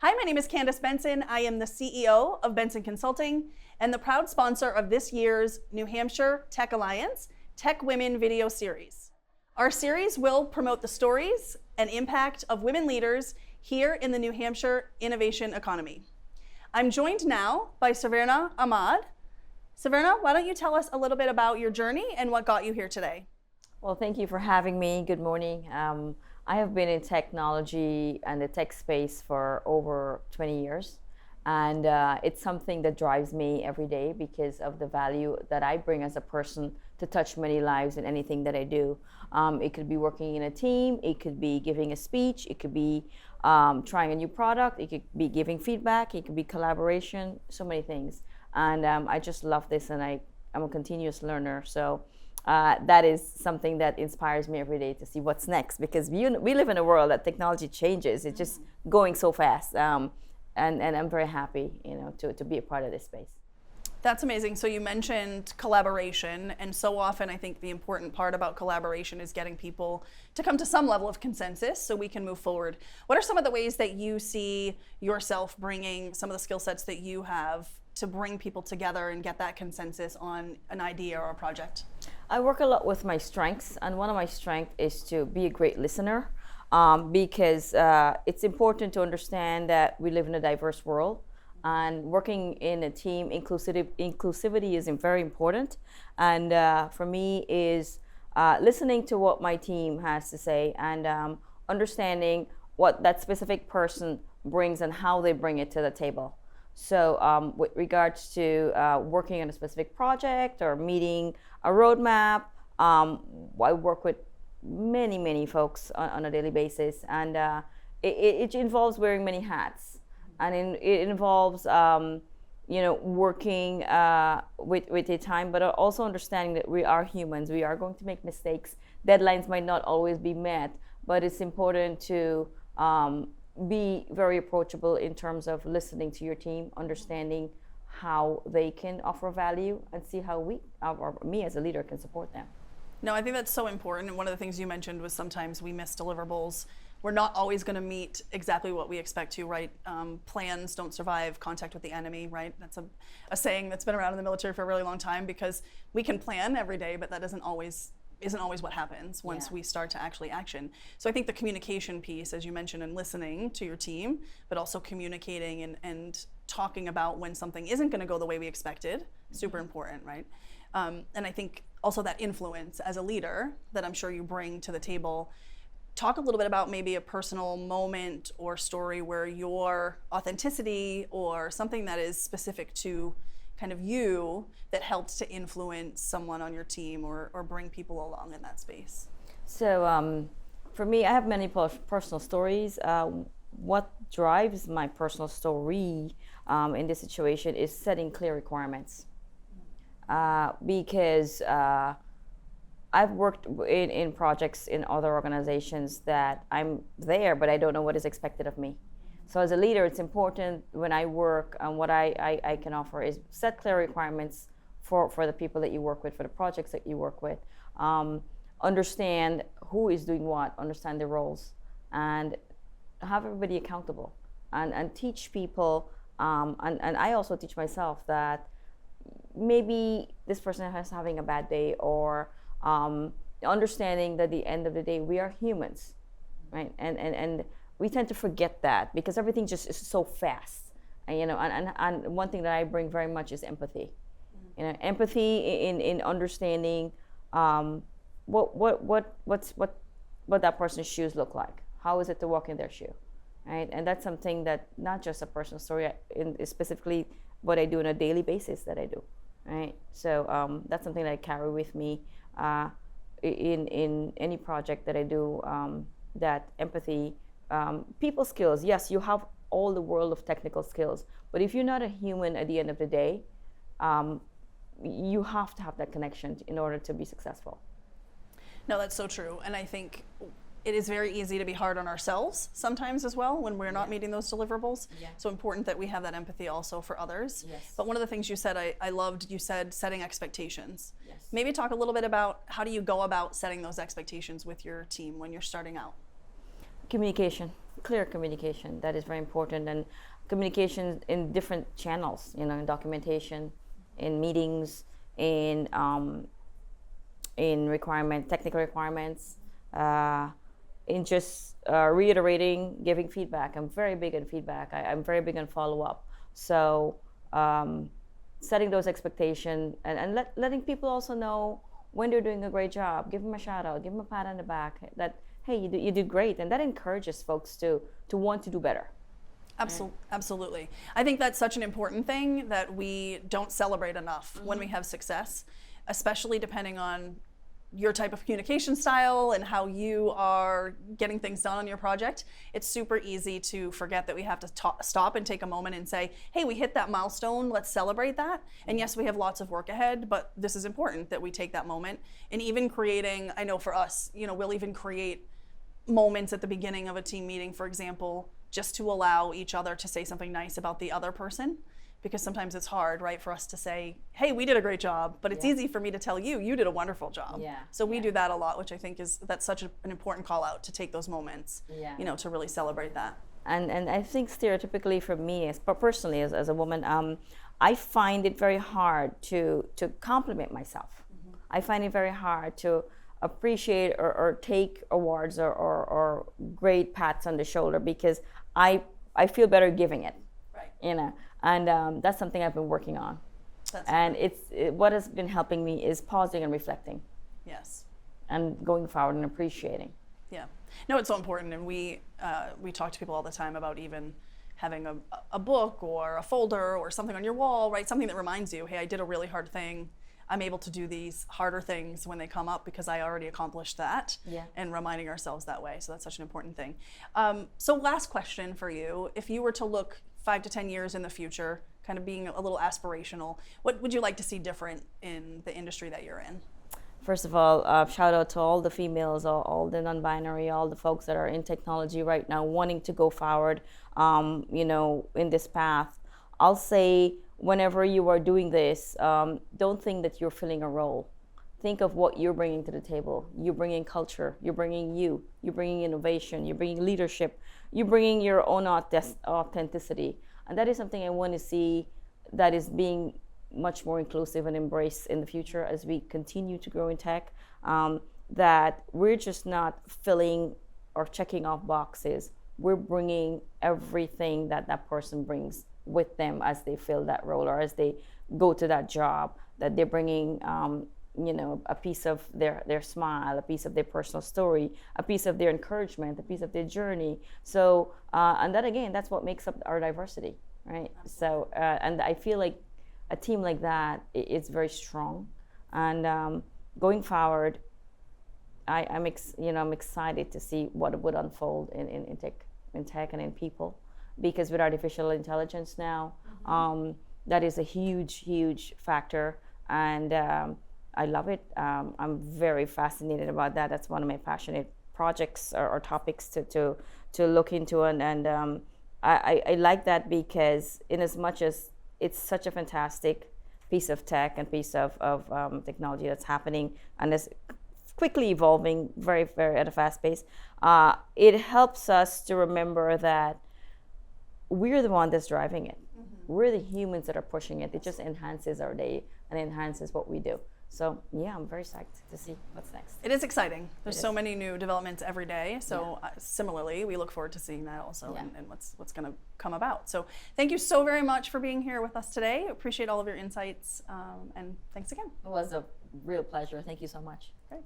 Hi, my name is Candace Benson. I am the CEO of Benson Consulting and the proud sponsor of this year's New Hampshire Tech Alliance Tech Women Video Series. Our series will promote the stories and impact of women leaders here in the New Hampshire innovation economy. I'm joined now by Saverna Ahmad. Saverna, why don't you tell us a little bit about your journey and what got you here today? Well, thank you for having me. Good morning. I have been in technology and the tech space for over 20 years. And it's something that drives me every day because of the value that I bring as a person to touch many lives in anything that I do. It could be working in a team, it could be giving a speech, it could be trying a new product, it could be giving feedback, it could be collaboration, so many things. And I just love this, and I'm a continuous learner. So that is something that inspires me every day to see what's next, because we live in a world that technology changes. It's just going so fast. And I'm very happy, to be a part of this space. That's amazing. So you mentioned collaboration, and so often I think the important part about collaboration is getting people to come to some level of consensus so we can move forward. What are some of the ways that you see yourself bringing some of the skill sets that you have to bring people together and get that consensus on an idea or a project? I work a lot with my strengths, and one of my strengths is to be a great listener, because it's important to understand that we live in a diverse world, and working in a team, inclusivity is very important. And for me is listening to what my team has to say, and understanding what that specific person brings and how they bring it to the table. So with regards to working on a specific project or meeting a roadmap, I work with many folks on a daily basis, and it involves wearing many hats, and it involves working with a time, but also understanding that we are humans. We are going to make mistakes. Deadlines might not always be met, but it's important to be very approachable in terms of listening to your team, understanding how they can offer value, and see how me as a leader can support them. No, I think that's so important. And one of the things you mentioned was sometimes we miss deliverables. We're not always going to meet exactly what we expect to, right? Plans don't survive contact with the enemy, right? That's a saying that's been around in the military for a really long time, because we can plan every day, but that isn't always what happens once we start to actually action. So I think the communication piece, as you mentioned, and listening to your team, but also communicating and talking about when something isn't going to go the way we expected, super important, right? And I think also that influence as a leader that I'm sure you bring to the table. Talk a little bit about maybe a personal moment or story where your authenticity or something that is specific to kind of you that helped to influence someone on your team or bring people along in that space. So for me, I have many personal stories. What drives my personal story in this situation is setting clear requirements. Because I've worked in projects in other organizations that I'm there, but I don't know what is expected of me. So as a leader, it's important when I work, and what I can offer is set clear requirements for the people that you work with, for the projects that you work with. Understand who is doing what, understand the roles, and have everybody accountable. And teach people, and I also teach myself that maybe this person is having a bad day, or understanding that at the end of the day, we are humans, right? And we tend to forget that because everything just is so fast. And one thing that I bring very much is empathy. Empathy in understanding what that person's shoes look like. How is it to walk in their shoe, right? And that's something that not just a personal story, specifically what I do on a daily basis that I do, right? So that's something that I carry with me in any project that I do. That empathy. People skills, yes, you have all the world of technical skills, but if you're not a human at the end of the day, you have to have that connection in order to be successful. No, that's so true. And I think it is very easy to be hard on ourselves sometimes as well when we're not meeting those deliverables. Yeah. So important that we have that empathy also for others. Yes. But one of the things you said, I loved, you said setting expectations. Yes. Maybe talk a little bit about how do you go about setting those expectations with your team when you're starting out? Communication. Clear communication, that is very important, and communication in different channels, you know, in documentation, in meetings, in technical requirements, in just reiterating, giving feedback. I'm very big on feedback. I'm very big on follow-up. So setting those expectations, and letting people also know when they're doing a great job. Give them a shout out, give them a pat on the back that, hey, you did great. And that encourages folks to want to do better. Absolutely. I think that's such an important thing that we don't celebrate enough when we have success, especially depending on your type of communication style and how you are getting things done on your project. It's super easy to forget that we have to stop and take a moment and say, hey, we hit that milestone, let's celebrate that. And yes, we have lots of work ahead, but this is important that we take that moment. And even creating, I know for us, you know, we'll even create moments at the beginning of a team meeting, for example, just to allow each other to say something nice about the other person. Because sometimes it's hard, right, for us to say, hey, we did a great job, but it's easy for me to tell you, you did a wonderful job. Yeah. So we do that a lot, which I think that's such an important call out, to take those moments, you know, to really celebrate that. And I think stereotypically for me, personally as a woman, I find it very hard to compliment myself. I find it very hard to appreciate or take awards or great pats on the shoulder, because I feel better giving it, you know. And that's something I've been working on. And what has been helping me is pausing and reflecting. Yes. And going forward and appreciating. Yeah. No, it's so important. And we talk to people all the time about even having a book or a folder or something on your wall, right? Something that reminds you, hey, I did a really hard thing. I'm able to do these harder things when they come up because I already accomplished that. Yeah. And reminding ourselves that way. So that's such an important thing. So last question for you. If you were to look 5 to 10 years in the future, kind of being a little aspirational, what would you like to see different in the industry that you're in? First of all, shout out to all the females, all the non-binary, all the folks that are in technology right now wanting to go forward, you know, in this path. I'll say, whenever you are doing this, don't think that you're filling a role. Think of what you're bringing to the table. You're bringing culture, you're bringing innovation, you're bringing leadership, you're bringing your own authenticity. And that is something I want to see that is being much more inclusive and embraced in the future as we continue to grow in tech, that we're just not filling or checking off boxes. We're bringing everything that person brings with them as they fill that role or as they go to that job, that they're bringing you know, a piece of their smile, a piece of their personal story, a piece of their encouragement, a piece of their journey. So, and that again, that's what makes up our diversity, right? So, and I feel like a team like that is very strong. And going forward, I'm excited to see what would unfold in tech and in people, because with artificial intelligence now, that is a huge factor, and I love it. I'm very fascinated about that. That's one of my passionate projects or topics to look into, and I like that, because in as much as it's such a fantastic piece of tech and piece of technology that's happening and is quickly evolving very at a fast pace, it helps us to remember that we're the one that's driving it. We're the humans that are pushing it. It just enhances our day and enhances what we do. So yeah, I'm very psyched to see what's next. It is exciting. There's so many new developments every day. So similarly, we look forward to seeing that also, and what's going to come about. So thank you so very much for being here with us today. Appreciate all of your insights, and thanks again. It was a real pleasure. Thank you so much. Great.